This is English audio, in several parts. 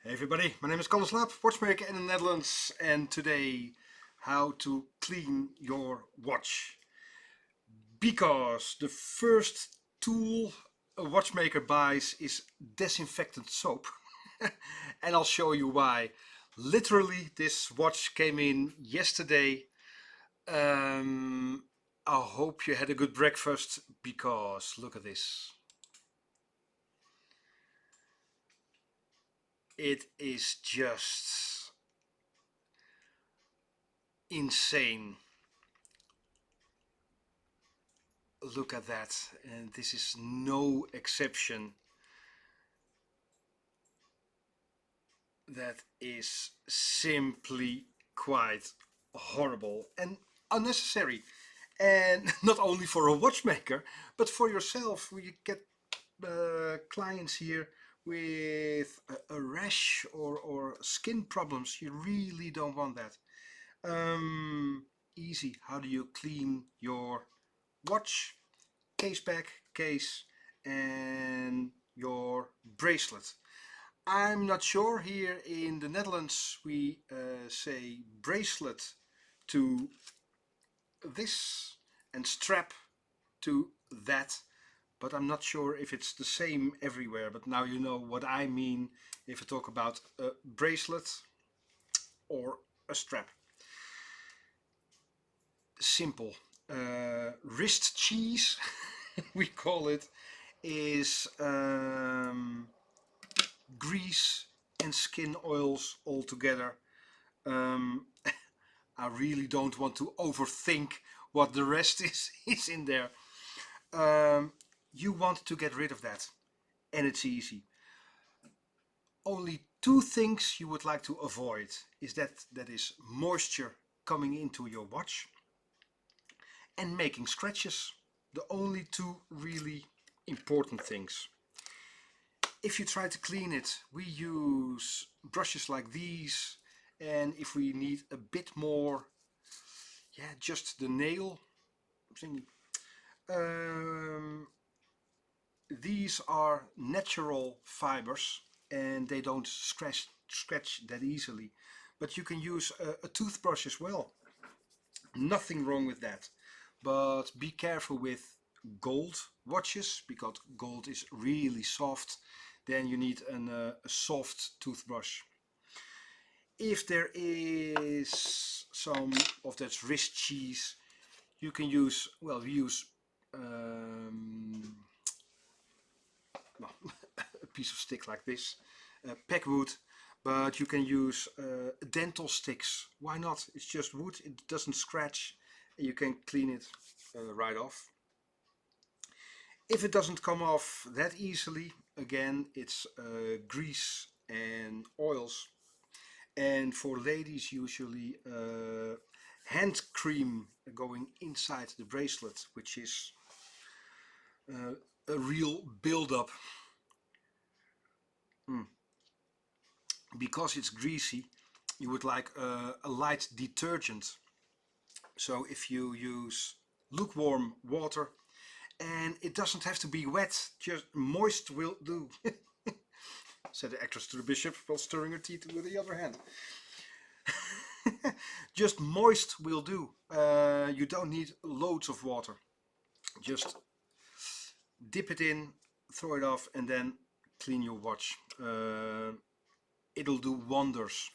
Hey everybody, my name is Kalle Slaap, watchmaker in the Netherlands, and today how to clean your watch. Because the first tool a watchmaker buys is disinfectant soap. And I'll show you why. Literally, this watch came in yesterday. I hope you had a good breakfast because look at this. It is just insane. Look at that, and this is no exception. That is simply quite horrible and unnecessary, and not only for a watchmaker but for yourself. We get clients here with a rash or skin problems. You really don't want that. Easy. How do you clean your watch? Case back, case, and your bracelet. I'm not sure. Here in the Netherlands we say bracelet to this and strap to that, but I'm not sure if it's the same everywhere. But now you know what I mean if I talk about a bracelet or a strap. Simple. Wrist cheese we call it, is grease and skin oils all together. Um, I really don't want to overthink what the rest is in there. You want to get rid of that, and it's easy. Only two things you would like to avoid is that is moisture coming into your watch and making scratches. The only two really important things. If you try to clean it, we use brushes like these, and if we need a bit more, yeah, just the nail. Um, these are natural fibers and they don't scratch that easily. But you can use a toothbrush as well. Nothing wrong with that. But be careful with gold watches because gold is really soft. Then you need a soft toothbrush. If there is some of that wrist cheese, you can use, well, we use well, a piece of stick like this, pegwood, but you can use dental sticks. Why not? It's just wood, it doesn't scratch, and you can clean it right off. If it doesn't come off that easily, again, it's grease and oils. And for ladies, usually hand cream going inside the bracelet, which is a real build-up. Because it's greasy, you would like a light detergent. So if you use lukewarm water, and it doesn't have to be wet, just moist will do. Said the actress to the bishop while stirring her tea with the other hand. Just moist will do. You don't need loads of water. Just dip it in, throw it off, and then clean your watch. It'll do wonders.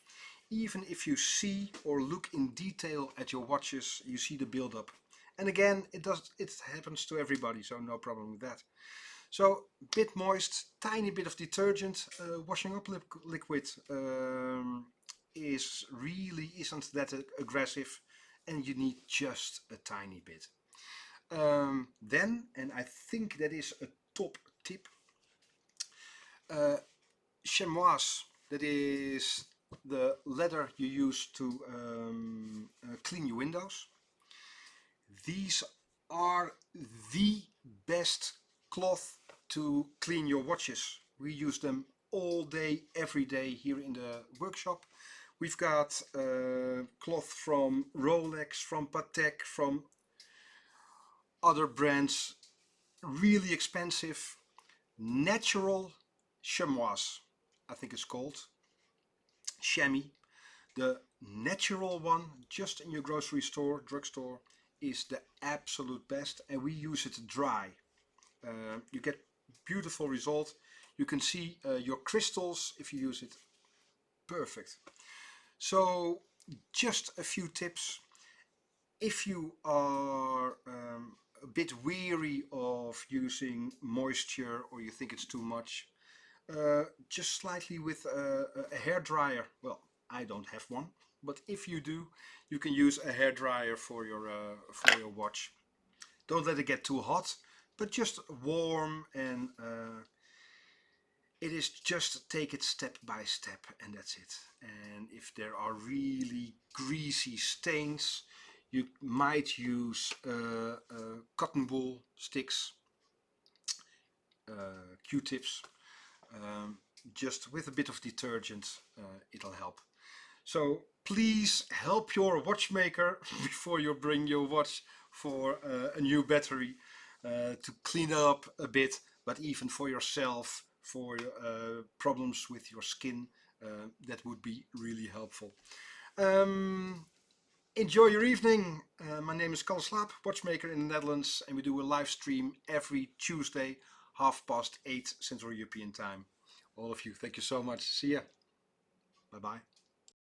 Even if you see or look in detail at your watches, you see the build-up. And again, it happens to everybody, so no problem with that. So, bit moist, tiny bit of detergent, washing up liquid isn't that aggressive, and you need just a tiny bit. Then, and I think that is a top tip, chamois, that is the leather you use to clean your windows. These are the best cloth to clean your watches. We use them all day, every day here in the workshop. We've got cloth from Rolex, from Patek, from other brands, really expensive, natural chamois, I think it's called. chamois. The natural one, just in your grocery store, drugstore, is the absolute best, and we use it dry. You get beautiful result. You can see your crystals if you use it. Perfect. So just a few tips. If you are a bit weary of using moisture or you think it's too much, just slightly with a hair dryer. Well, I don't have one, but if you do, you can use a hair dryer for your watch. Don't let it get too hot, but just warm, and it is just take it step by step, and that's it. And if there are really greasy stains, you might use cotton wool sticks, Q-tips, just with a bit of detergent, it'll help. So please help your watchmaker before you bring your watch for a new battery, to clean up a bit, but even for yourself, for problems with your skin, that would be really helpful. Um, Enjoy your evening. My name is Kalle Slaap, watchmaker in the Netherlands, and we do a live stream every Tuesday, 8:30 Central European Time. All of you, thank you so much. See ya. Bye bye.